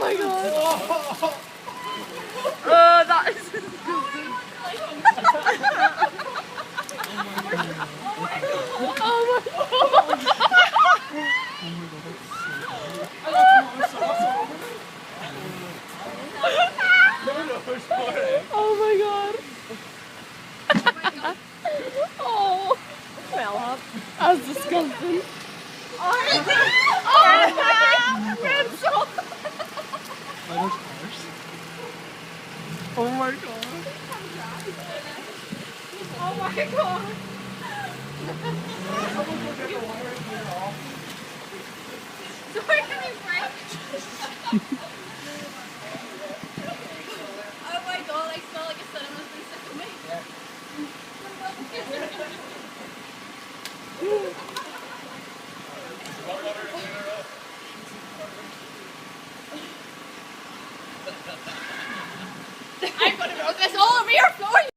my god. That is disgusting. Oh my god. Oh my god. Oh. Smell up. That's disgusting. Oh my god. Oh my god. Sorry, can you break? Oh my god, I smell like a cinema's been sick of me. I'm gonna rub this all over your floor.